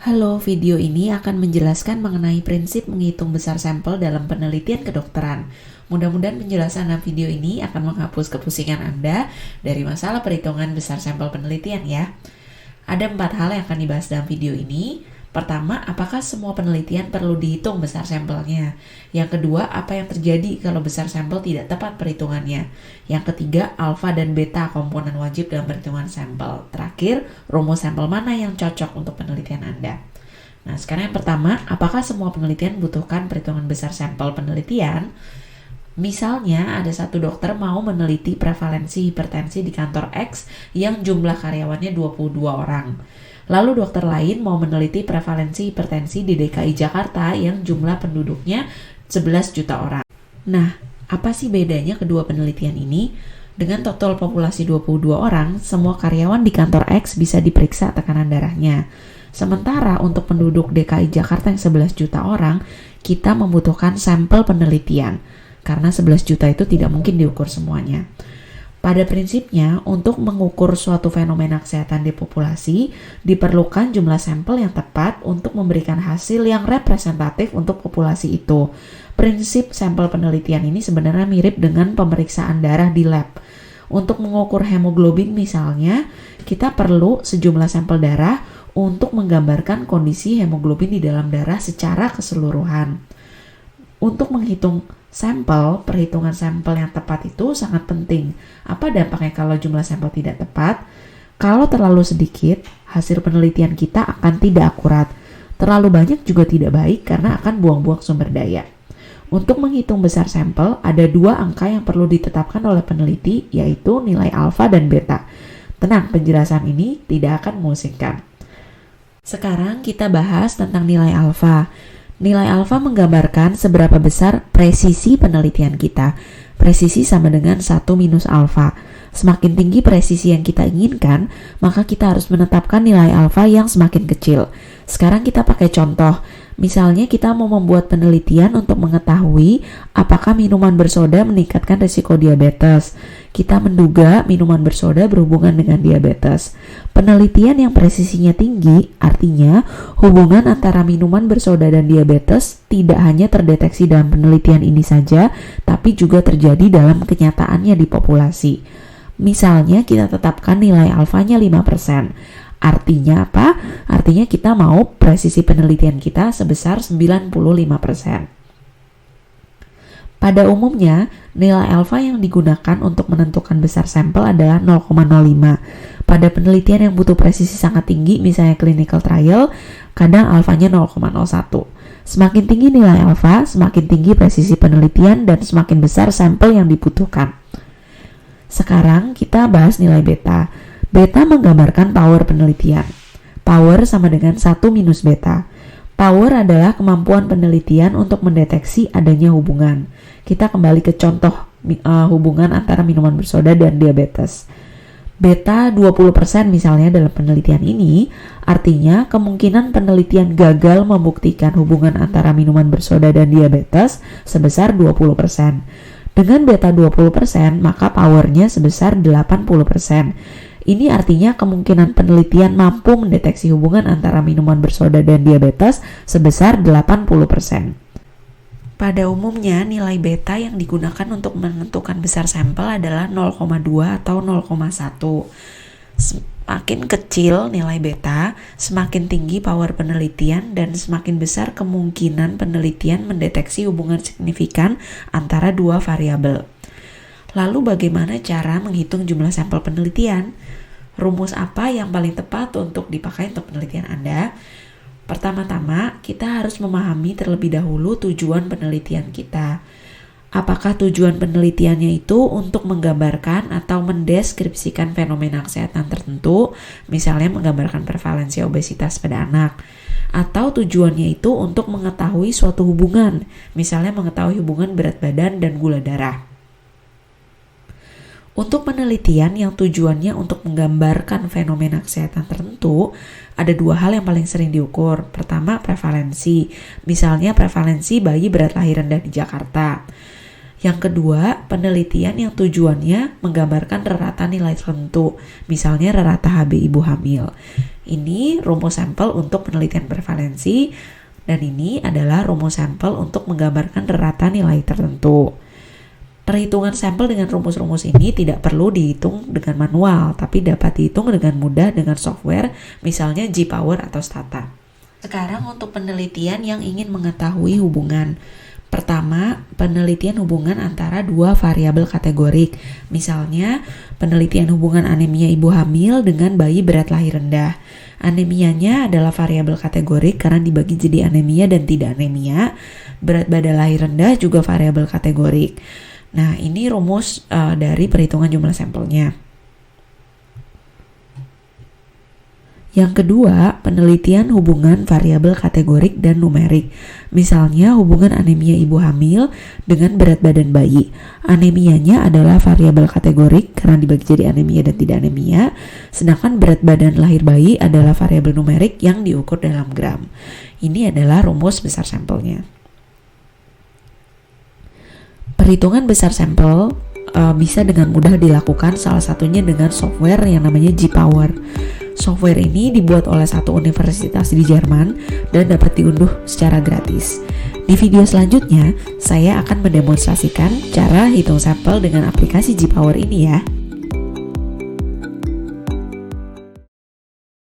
Halo, video ini akan menjelaskan mengenai prinsip menghitung besar sampel dalam penelitian kedokteran. Mudah-mudahan penjelasan dalam video ini akan menghapus kepusingan Anda dari masalah perhitungan besar sampel penelitian ya. Ada 4 hal yang akan dibahas dalam video ini. Pertama, apakah semua penelitian perlu dihitung besar sampelnya? Yang kedua, apa yang terjadi kalau besar sampel tidak tepat perhitungannya? Yang ketiga, alfa dan beta komponen wajib dalam perhitungan sampel. Terakhir, rumus sampel mana yang cocok untuk penelitian Anda? Nah, sekarang yang pertama, apakah semua penelitian membutuhkan perhitungan besar sampel penelitian? Misalnya, ada satu dokter mau meneliti prevalensi hipertensi di kantor X yang jumlah karyawannya 22 orang. Lalu dokter lain mau meneliti prevalensi hipertensi di DKI Jakarta yang jumlah penduduknya 11 juta orang. Nah, apa sih bedanya kedua penelitian ini? Dengan total populasi 22 orang, semua karyawan di kantor X bisa diperiksa tekanan darahnya. Sementara untuk penduduk DKI Jakarta yang 11 juta orang, kita membutuhkan sampel penelitian. Karena 11 juta itu tidak mungkin diukur semuanya. Pada prinsipnya, untuk mengukur suatu fenomena kesehatan di populasi, diperlukan jumlah sampel yang tepat untuk memberikan hasil yang representatif untuk populasi itu. Prinsip sampel penelitian ini sebenarnya mirip dengan pemeriksaan darah di lab. Untuk mengukur hemoglobin misalnya, kita perlu sejumlah sampel darah untuk menggambarkan kondisi hemoglobin di dalam darah secara keseluruhan. Untuk menghitung sampel, perhitungan sampel yang tepat itu sangat penting. Apa dampaknya kalau jumlah sampel tidak tepat? Kalau terlalu sedikit, hasil penelitian kita akan tidak akurat. Terlalu banyak juga tidak baik karena akan buang-buang sumber daya. Untuk menghitung besar sampel, ada 2 angka yang perlu ditetapkan oleh peneliti, yaitu nilai alfa dan beta. Tenang, penjelasan ini tidak akan memusingkan. Sekarang kita bahas tentang nilai alfa. Nilai alfa menggambarkan seberapa besar presisi penelitian kita. Presisi sama dengan 1 minus alfa. Semakin tinggi presisi yang kita inginkan, maka kita harus menetapkan nilai alfa yang semakin kecil. Sekarang kita pakai contoh. Misalnya kita mau membuat penelitian untuk mengetahui apakah minuman bersoda meningkatkan risiko diabetes. Kita menduga minuman bersoda berhubungan dengan diabetes. Penelitian yang presisinya tinggi artinya hubungan antara minuman bersoda dan diabetes tidak hanya terdeteksi dalam penelitian ini saja, tapi juga terjadi dalam kenyataannya di populasi. Misalnya kita tetapkan nilai alfanya 5%. Artinya apa? Artinya kita mau presisi penelitian kita sebesar 95%. Pada umumnya, nilai alfa yang digunakan untuk menentukan besar sampel adalah 0,05. Pada penelitian yang butuh presisi sangat tinggi, misalnya clinical trial, kadang alfanya 0,01. Semakin tinggi nilai alfa, semakin tinggi presisi penelitian dan semakin besar sampel yang dibutuhkan. Sekarang kita bahas nilai beta. Beta menggambarkan power penelitian. Power sama dengan 1 minus beta. Power adalah kemampuan penelitian untuk mendeteksi adanya hubungan. Kita kembali ke contoh hubungan antara minuman bersoda dan diabetes. Beta 20% misalnya dalam penelitian ini, artinya kemungkinan penelitian gagal membuktikan hubungan antara minuman bersoda dan diabetes sebesar 20%. Dengan beta 20%, maka powernya sebesar 80%. Ini artinya kemungkinan penelitian mampu mendeteksi hubungan antara minuman bersoda dan diabetes sebesar 80%. Pada umumnya, nilai beta yang digunakan untuk menentukan besar sampel adalah 0,2 atau 0,1. Semakin kecil nilai beta, semakin tinggi power penelitian dan semakin besar kemungkinan penelitian mendeteksi hubungan signifikan antara 2 variabel. Lalu bagaimana cara menghitung jumlah sampel penelitian? Rumus apa yang paling tepat untuk dipakai untuk penelitian Anda? Pertama-tama, kita harus memahami terlebih dahulu tujuan penelitian kita. Apakah tujuan penelitiannya itu untuk menggambarkan atau mendeskripsikan fenomena kesehatan tertentu, misalnya menggambarkan prevalensi obesitas pada anak, atau tujuannya itu untuk mengetahui suatu hubungan, misalnya mengetahui hubungan berat badan dan gula darah. Untuk penelitian yang tujuannya untuk menggambarkan fenomena kesehatan tertentu, ada 2 hal yang paling sering diukur. Pertama, prevalensi. Misalnya prevalensi bayi berat lahir rendah di Jakarta. Yang kedua, penelitian yang tujuannya menggambarkan rata nilai tertentu, misalnya rata HB ibu hamil. Ini rumus sampel untuk penelitian prevalensi, dan ini adalah rumus sampel untuk menggambarkan rata nilai tertentu. Perhitungan sampel dengan rumus-rumus ini tidak perlu dihitung dengan manual, tapi dapat dihitung dengan mudah dengan software, misalnya Gpower atau Stata. Sekarang untuk penelitian yang ingin mengetahui hubungan. Pertama, penelitian hubungan antara dua variabel kategorik. Misalnya, penelitian hubungan anemia ibu hamil dengan bayi berat lahir rendah. Anemianya adalah variabel kategorik karena dibagi jadi anemia dan tidak anemia. Berat badan lahir rendah juga variabel kategorik. Nah, ini rumus dari perhitungan jumlah sampelnya. Yang kedua, penelitian hubungan variabel kategorik dan numerik. Misalnya, hubungan anemia ibu hamil dengan berat badan bayi. Anemianya adalah variabel kategorik karena dibagi jadi anemia dan tidak anemia, sedangkan berat badan lahir bayi adalah variabel numerik yang diukur dalam gram. Ini adalah rumus besar sampelnya. Perhitungan besar sampel bisa dengan mudah dilakukan, salah satunya dengan software yang namanya Gpower. Software ini dibuat oleh satu universitas di Jerman dan dapat diunduh secara gratis. Di video selanjutnya, saya akan mendemonstrasikan cara hitung sampel dengan aplikasi Gpower ini ya.